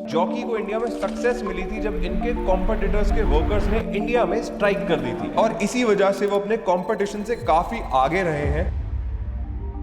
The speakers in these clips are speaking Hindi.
जॉकी को इंडिया में सक्सेस मिली थी जब इनके कॉम्पिटिटर्स के वर्कर्स ने इंडिया में स्ट्राइक कर दी थी और इसी वजह से वो अपने कॉम्पिटिशन से काफी आगे रहे हैं।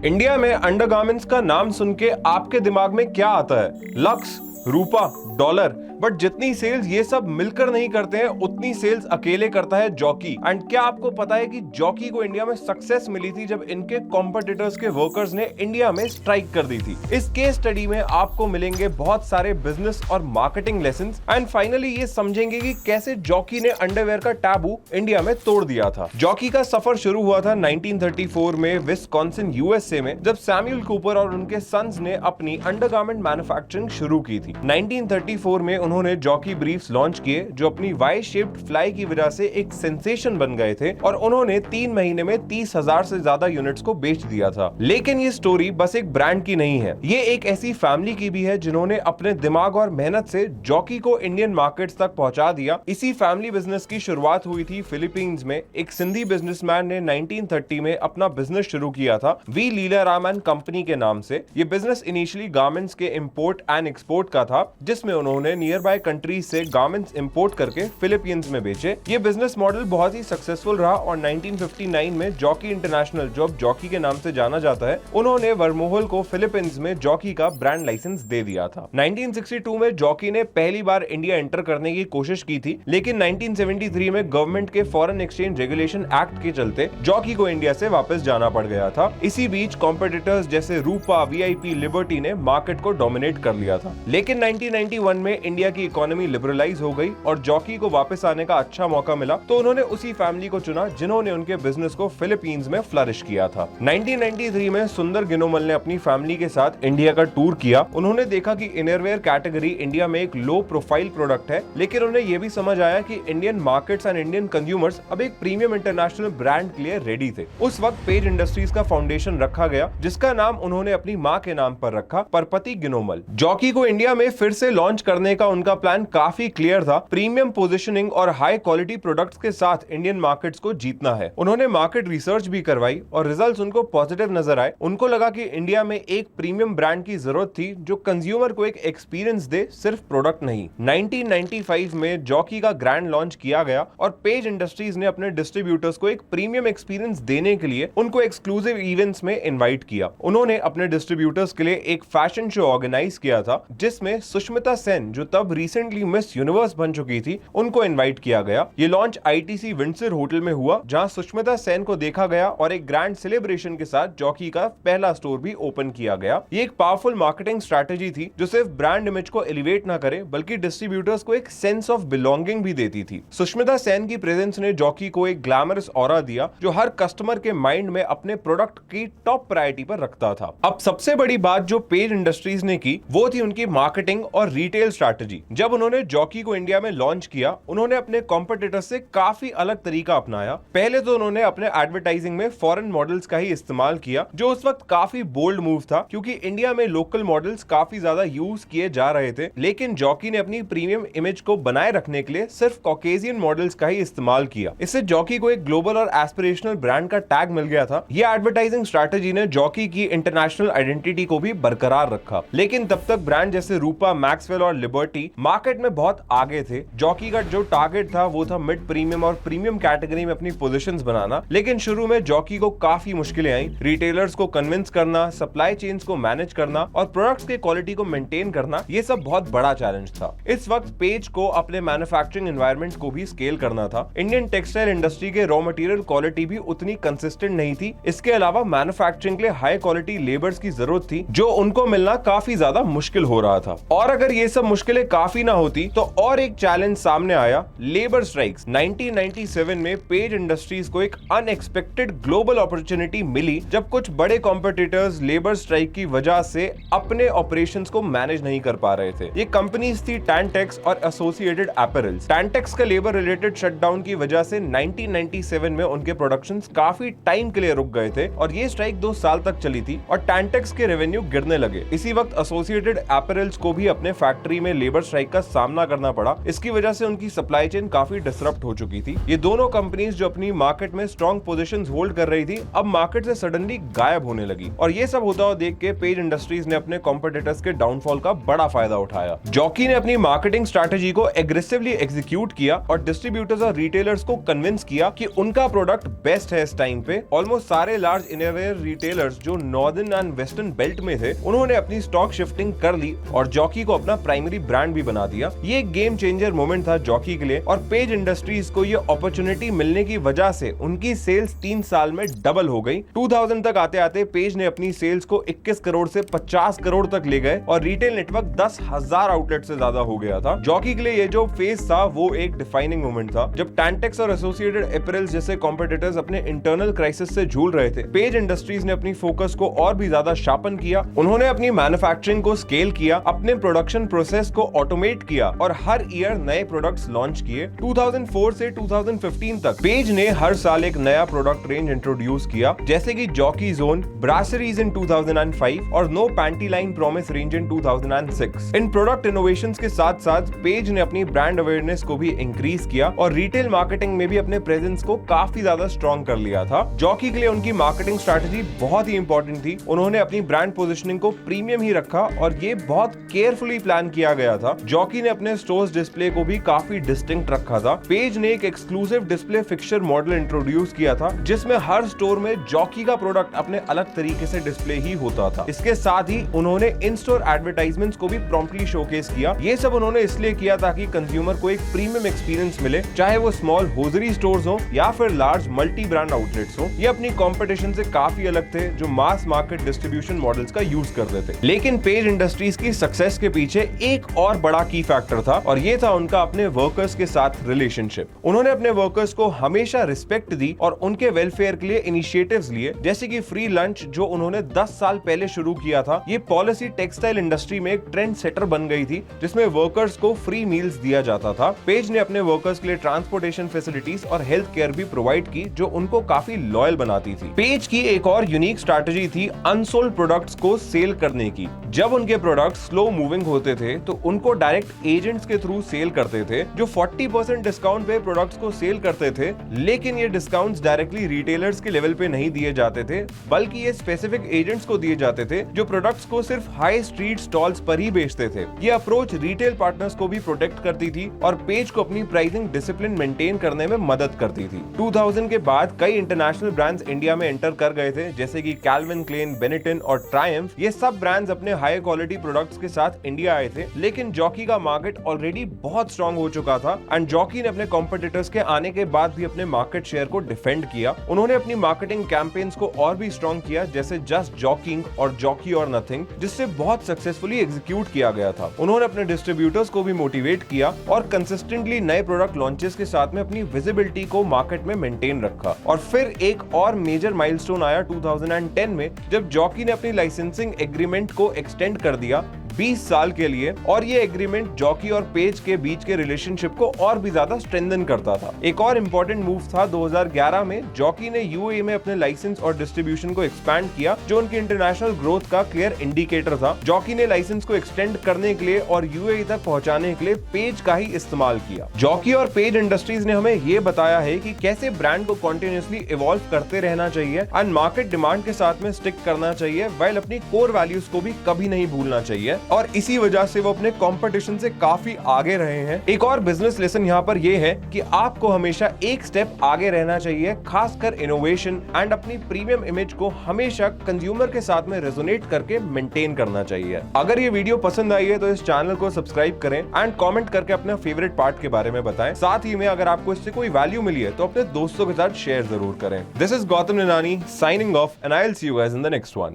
इंडिया में अंडरगारमेंट्स का नाम सुन के आपके दिमाग में क्या आता है? Lux, Rupa, dollar. बट जितनी सेल्स ये सब मिलकर नहीं करते हैं उतनी सेल्स अकेले करता है जॉकी। एंड क्या आपको पता है कि जॉकी को इंडिया में सक्सेस मिली थी जब इनके कॉम्पिटिटर्स के वर्कर्स ने इंडिया में स्ट्राइक कर दी थी। इस केस स्टडी में आपको मिलेंगे बहुत सारे बिजनेस और मार्केटिंग लेसन्स एंड फाइनली ये समझेंगे कि कैसे जॉकी ने अंडरवेयर का टैबू इंडिया में तोड़ दिया था। जॉकी का सफर शुरू हुआ था 1934 में विस्कॉन्सिन यूएसए में, जब सैमुअल कूपर और उनके सन्स ने अपनी अंडरगारमेंट मैन्युफैक्चरिंग शुरू की थी। 1934 में उन्होंने जॉकी ब्रीफ्स लॉन्च किए जो अपनी वाई शेप्ड फ्लाई की वजह से एक सेंसेशन बन गए थे और उन्होंने 3 महीने में 30,000 से ज्यादा यूनिट्स को बेच दिया था। लेकिन ये स्टोरी बस एक ब्रांड की नहीं है, ये एक ऐसी फैमिली की भी है जिन्होंने अपने दिमाग और मेहनत से जॉकी को इंडियन मार्केट्स तक पहुंचा दिया। इसी फैमिली बिजनेस की शुरुआत हुई थी फिलीपींस में। एक सिंधी बिजनेसमैन ने 1930 में अपना बिजनेस शुरू किया था वी लीलाराम एंड कंपनी के नाम से। ये बिजनेस इनिशियली गारमेंट्स के इंपोर्ट एंड एक्सपोर्ट का था, जिसमें उन्होंने नियर बाय कंट्रीज से गारमेंट्स इंपोर्ट करके फिलीपींस में बेचे। ये बिजनेस मॉडल बहुत ही सक्सेसफुल रहा और 1959 में जॉकी इंटरनेशनल, जो अब जॉकी के नाम से जाना जाता है, उन्होंने वर्मोहल को फिलीपींस में जॉकी का ब्रांड लाइसेंस दे दिया था। 1962 में जॉकी ने पहली बार इंडिया एंटर करने की कोशिश की थी, लेकिन 1973 में गवर्नमेंट के फॉरेन एक्सचेंज रेगुलेशन एक्ट के चलते जॉकी को इंडिया से वापस जाना पड़ गया था। इसी बीच कॉम्पिटिटर्स जैसे रूपा, वीआईपी, लिबर्टी ने मार्केट को डोमिनेट कर लिया था। लेकिन 1991 में इंडिया की इकोनॉमी लिबरलाइज हो गई और जॉकी को वापस आने का अच्छा मौका मिला, तो उन्होंने उसी फैमिली को चुना जिन्होंने उनके बिजनेस को फिलीपींस में फ्लरिश किया था। 1993 में सुंदर गिनोमल ने अपनी फैमिली के साथ इंडिया का टूर किया। उन्होंने देखा कि इनरवेयर कैटेगरी इंडिया में एक लो प्रोफाइल प्रोडक्ट है, लेकिन उन्हें यह भी समझ आया कि Indian markets and Indian consumers अब एक प्रीमियम इंटरनेशनल ब्रांड के लिए रेडी थे। उस वक्त पेज इंडस्ट्रीज का फाउंडेशन रखा गया, जिसका नाम उन्होंने अपनी माँ के नाम पर रखा, परपति गिनोमल। जॉकी को इंडिया में फिर से लॉन्च करने का उनका प्लान काफी क्लियर था। प्रीमियम पोजीशनिंग और हाई क्वालिटी प्रोडक्ट्स के साथ इंडियन मार्केट्स को जीतना है। उन्होंने मार्केट रिसर्च भी करवाई और रिजल्ट्स उनको पॉजिटिव नजर आए। उनको लगा कि इंडिया में एक प्रीमियम ब्रांड की जरूरत थी जो कंज्यूमर को एक एक्सपीरियंस दे, सिर्फ प्रोडक्ट नहीं। 1995 में जॉकी का ग्रैंड लॉन्च किया गया और पेज इंडस्ट्रीज ने अपने डिस्ट्रीब्यूटर्स को एक प्रीमियम एक्सपीरियंस देने के लिए उनको एक्सक्लूसिव इवेंट्स में इनवाइट किया। उन्होंने अपने डिस्ट्रीब्यूटर्स के लिए एक फैशन शो ऑर्गेनाइज किया था, जिसमें सुष्मिता सेन, जो तब रिसेंटली मिस यूनिवर्स बन चुकी थी, उनको इनवाइट किया गया। ये लॉन्च आईटीसी विंडसर होटल में हुआ, जहां सुष्मिता सेन को देखा गया और एक ग्रैंड सेलिब्रेशन के साथ जॉकी का पहला स्टोर भी ओपन किया गया। ये एक पावरफुल मार्केटिंग स्ट्रैटेजी थी जो सिर्फ ब्रांड इमेज को एलिवेट ना करे, बल्कि डिस्ट्रीब्यूटर्स को एक सेंस ऑफ बिलोंगिंग भी देती थी। सुष्मिता सेन की प्रेजेंस ने जॉकी को एक ग्लैमरस ऑरा दिया, जो हर कस्टमर के माइंड में अपने प्रोडक्ट की टॉप प्रायोरिटी पर रखता था। अब सबसे बड़ी बात जो पेज इंडस्ट्रीज ने की, वो थी उनकी मार्केटिंग और रिटेल स्ट्रैटेजी। जब उन्होंने जॉकी को इंडिया में लॉन्च किया, उन्होंने अपने कॉम्पिटिटर्स से काफी अलग तरीका अपनाया। पहले तो उन्होंने अपने एडवर्टाइजिंग में फॉरेन मॉडल्स का ही इस्तेमाल किया, जो उस वक्त काफी बोल्ड मूव था, क्योंकि इंडिया में लोकल मॉडल्स काफी ज्यादा यूज किए जा रहे थे। लेकिन जॉकी ने अपनी प्रीमियम इमेज को बनाए रखने के लिए सिर्फ कॉकेशियन मॉडल्स का ही इस्तेमाल किया। इससे जॉकी को एक ग्लोबल और एस्पिरेशनल ब्रांड का टैग मिल गया था। यह एडवर्टाइजिंग स्ट्रैटेजी ने जॉकी की इंटरनेशनल आइडेंटिटी को भी बरकरार रखा। लेकिन तब तक ब्रांड जैसे रूपा, मैक्सवेल और लिबर्टी मार्केट में बहुत आगे थे। जॉकी का जो टारगेट था वो था मिड प्रीमियम और प्रीमियम कैटेगरी में अपनी पोजीशंस बनाना। लेकिन शुरू में जॉकी को काफी मुश्किलें आई। रिटेलर्स को कन्विंस करना, सप्लाई चेन्स को मैनेज करना और प्रोडक्ट्स की क्वालिटी को मेंटेन करना, ये सब बहुत बड़ा चैलेंज था। इस वक्त पेज को अपने मैन्युफैक्चरिंग एनवायरनमेंट को भी स्केल करना था। इंडियन टेक्सटाइल इंडस्ट्री के रॉ मटेरियल क्वालिटी भी उतनी कंसिस्टेंट नहीं थी। इसके अलावा मैन्युफैक्चरिंग के लिए हाई क्वालिटी लेबर्स की जरूरत थी, जो उनको मिलना काफी ज्यादा मुश्किल हो रहा था। और अगर ये सब मुश्किलें काफी ना होती तो और एक चैलेंज सामने आया, लेबर स्ट्राइक्स। 1997 में पेज इंडस्ट्रीज को एक अनएक्सपेक्टेड ग्लोबल अपॉर्चुनिटी मिली, जब कुछ बड़े कॉम्पिटिटर्स लेबर स्ट्राइक की वजह से अपने ऑपरेशंस को मैनेज नहीं कर पा रहे थे। ये कंपनीज थी टैंटेक्स और एसोसिएटेड अपैरल्स। टैंटेक्स का लेबर रिलेटेड शटडाउन की वजह से 1997 में उनके प्रोडक्शंस काफी टाइम के लिए रुक गए थे और ये स्ट्राइक 2 साल तक चली थी और टैंटेक्स के रेवेन्यू गिरने लगे। इसी वक्त एसोसिएटेड अपैरल्स को भी अपने फैक्ट्री में लेबर लेबर स्ट्राइक का सामना करना पड़ा। इसकी वजह से उनकी सप्लाई चेन काफी डिसरप्ट हो चुकी थी। ये दोनों कंपनीज जो अपनी मार्केट में स्ट्रॉन्ग पोजीशंस होल्ड कर रही थी, अब मार्केट से सडनली गायब होने लगी। और ये सब होता हुआ देख के पेज इंडस्ट्रीज ने अपने कॉम्पिटिटर्स के डाउनफॉल का बड़ा फायदा उठाया। जॉकी ने अपनी मार्केटिंग स्ट्रैटेजी को एग्रेसिवली एग्जीक्यूट किया और डिस्ट्रीब्यूटर्स और रिटेलर्स को कन्विंस किया कि उनका प्रोडक्ट बेस्ट है। इस टाइम पे ऑलमोस्ट सारे लार्ज इनरवेयर रिटेलर्स जो नॉर्दर्न एंड वेस्टर्न बेल्ट में थे, उन्होंने अपनी स्टॉक शिफ्टिंग कर ली और जॉकी को अपना प्राइमरी ब्रांड भी बना दिया। ये एक गेम चेंजर मोमेंट था जॉकी के लिए और पेज इंडस्ट्रीज को ये अपॉर्चुनिटी मिलने की वजह से उनकी सेल्स 3 साल में डबल हो गई। 2000 तक आते आते पेज ने अपनी सेल्स को 21 करोड़ से 50 करोड़ तक ले गए और रिटेल नेटवर्क 10,000 आउटलेट से ज्यादा हो गया था। जॉकी के लिए ये जो फेज था वो एक डिफाइनिंग मोमेंट था। जब टैंटेक्स और एसोसिएटेड अपैरेल्स जैसे कॉम्पिटिटर्स अपने इंटरनल क्राइसिस से झूल रहे थे, पेज इंडस्ट्रीज ने अपनी फोकस को और भी ज्यादा शार्पन किया। उन्होंने अपनी मैन्युफैक्चरिंग को स्केल किया, अपने प्रोडक्शन प्रोसेस को ऑटोमेट किया और हर ईयर नए प्रोडक्ट्स लॉन्च किए। 2004 से 2015 तक पेज ने हर साल एक नया प्रोडक्ट रेंज इंट्रोड्यूस किया, जैसे कि जॉकी जोन, ब्रासरीज इन 2005 और no panty line promise range in 2006। इन प्रोडक्ट इनोवेशंस के साथ साथ पेज ने अपनी ब्रांड अवेयरनेस को भी इंक्रीज किया और रिटेल मार्केटिंग में भी अपने प्रेजेंस को काफी ज्यादा स्ट्रॉन्ग कर लिया था। जॉकी के लिए उनकी मार्केटिंग स्ट्रैटेजी बहुत ही इंपॉर्टेंट थी। उन्होंने अपनी ब्रांड पोजीशनिंग को प्रीमियम ही रखा और ये बहुत केयरफुली प्लान किया गया था। जॉकी ने अपने स्टोर्स डिस्प्ले को भी काफी डिस्टिंक्ट रखा था। पेज ने एक exclusive display fixture model introduce किया था, जिसमें हर स्टोर में जॉकी का प्रोडक्ट अपने अलग तरीके से डिस्प्ले ही होता था। इसके साथ ही उन्होंने इन स्टोर एडवर्टाइजमेंट्स को भी प्रॉम्प्टली शोकेस किया। ये सब उन्होंने इसलिए किया ताकि कंज्यूमर को एक प्रीमियम एक्सपीरियंस मिले, चाहे वो स्मॉल होजरी स्टोर्स हो या फिर लार्ज मल्टी ब्रांड आउटलेट्स हो। ये अपनी कंपटीशन से काफी अलग थे जो मास मार्केट डिस्ट्रीब्यूशन मॉडल्स का यूज करते थे। लेकिन पेज इंडस्ट्रीज की सक्सेस के पीछे एक और बड़ा की फैक्टर था और ये था उनका अपने वर्कर्स के साथ रिलेशनशिप। उन्होंने अपने वर्कर्स को हमेशा रिस्पेक्ट दी और उनके वेलफेयर के लिए इनिशिएटिव्स लिए, जैसे कि फ्री लंच जो उन्होंने 10 साल पहले शुरू किया था। ये पॉलिसी टेक्सटाइल इंडस्ट्री में एक ट्रेंड सेटर बन गई थी, जिसमें वर्कर्स को फ्री मील्स दिया जाता था। पेज ने अपने वर्कर्स के लिए ट्रांसपोर्टेशन फैसिलिटीज और हेल्थ केयर भी प्रोवाइड की, जो उनको काफी लॉयल बनाती थी। पेज की एक और यूनिक स्ट्रैटेजी थी अनसोल्ड प्रोडक्ट्स को सेल करने की। जब उनके प्रोडक्ट्स स्लो मूविंग होते थे तो उनको डायरेक्ट एजेंट्स के थ्रू सेल करते थे, जो 40% डिस्काउंट पे प्रोडक्ट्स को सेल करते थे। लेकिन ये डिस्काउंट्स डायरेक्टली रिटेलर्स के लेवल पे नहीं दिए जाते थे, बल्कि ये स्पेसिफिक एजेंट्स को दिए जाते थे जो प्रोडक्ट्स को सिर्फ हाई स्ट्रीट स्टॉल्स पर ही बेचते थे। ये अप्रोच रिटेल पार्टनर्स को भी प्रोटेक्ट करती थी और पेज को अपनी प्राइसिंग डिसिप्लिन मेंटेन करने में मदद करती थी। 2000 के बाद कई इंटरनेशनल ब्रांड्स इंडिया में एंटर कर गए थे, जैसे कि कैल्विन क्लेन, बेनेटन और ट्रायम्फ। ये सब ब्रांड्स अपने हाई क्वालिटी प्रोडक्ट्स के साथ इंडिया आए थे, लेकिन जॉकी का मार्केट ऑलरेडी बहुत स्ट्रॉन्ग हो चुका था एंड जॉकी ने अपने कॉम्पिटिटर्स के आने के बाद भी अपने मार्केट शेयर को डिफेंड किया। उन्होंने अपनी मार्केटिंग कैंपेन्स को और भी स्ट्रॉन्ग किया, जैसे जस्ट जॉकिंग और जॉकी और नथिंग, जिससे बहुत सक्सेसफुली एग्जीक्यूट किया गया था। उन्होंने अपने डिस्ट्रीब्यूटर्स को भी मोटिवेट किया और कंसिस्टेंटली नए प्रोडक्ट लॉन्चेस के साथ में अपनी विजिबिलिटी को मार्केट में मेंटेन रखा। और फिर एक और मेजर माइलस्टोन आया 2010 में, जब जॉकी ने अपनी लाइसेंसिंग एग्रीमेंट को एक्सटेंड कर दिया 20 साल के लिए, और ये एग्रीमेंट जॉकी और पेज के बीच के रिलेशनशिप को और भी ज्यादा स्ट्रेंथन करता था। एक और इम्पोर्टेंट मूव था 2011 में, जॉकी ने यूएई में अपने लाइसेंस और डिस्ट्रीब्यूशन को एक्सपैंड किया, जो उनकी इंटरनेशनल ग्रोथ का क्लियर इंडिकेटर था। जॉकी ने लाइसेंस को एक्सटेंड करने के लिए और यूएई तक पहुंचाने के लिए पेज का ही इस्तेमाल किया। जॉकी और पेज इंडस्ट्रीज ने हमें ये बताया है कि कैसे ब्रांड को कंटिन्यूअसली इवॉल्व करते रहना चाहिए एंड मार्केट डिमांड के साथ में स्टिक करना चाहिए, व्हाइल अपनी कोर वैल्यूज को भी कभी नहीं भूलना चाहिए। और इसी वजह से वो अपने कंपटीशन से काफी आगे रहे हैं। एक और बिजनेस लेसन यहाँ पर ये है कि आपको हमेशा एक स्टेप आगे रहना चाहिए, खासकर इनोवेशन एंड अपनी प्रीमियम इमेज को हमेशा कंज्यूमर के साथ में रेजोनेट करके मेंटेन करना चाहिए। अगर ये वीडियो पसंद आई है तो इस चैनल को सब्सक्राइब करें एंड कमेंट करके अपना फेवरेट पार्ट के बारे में बताएं। साथ ही में अगर आपको इससे कोई वैल्यू मिली है तो अपने दोस्तों के साथ शेयर जरूर करें। This is Gautam Ninani signing off and I will see you guys in the next one.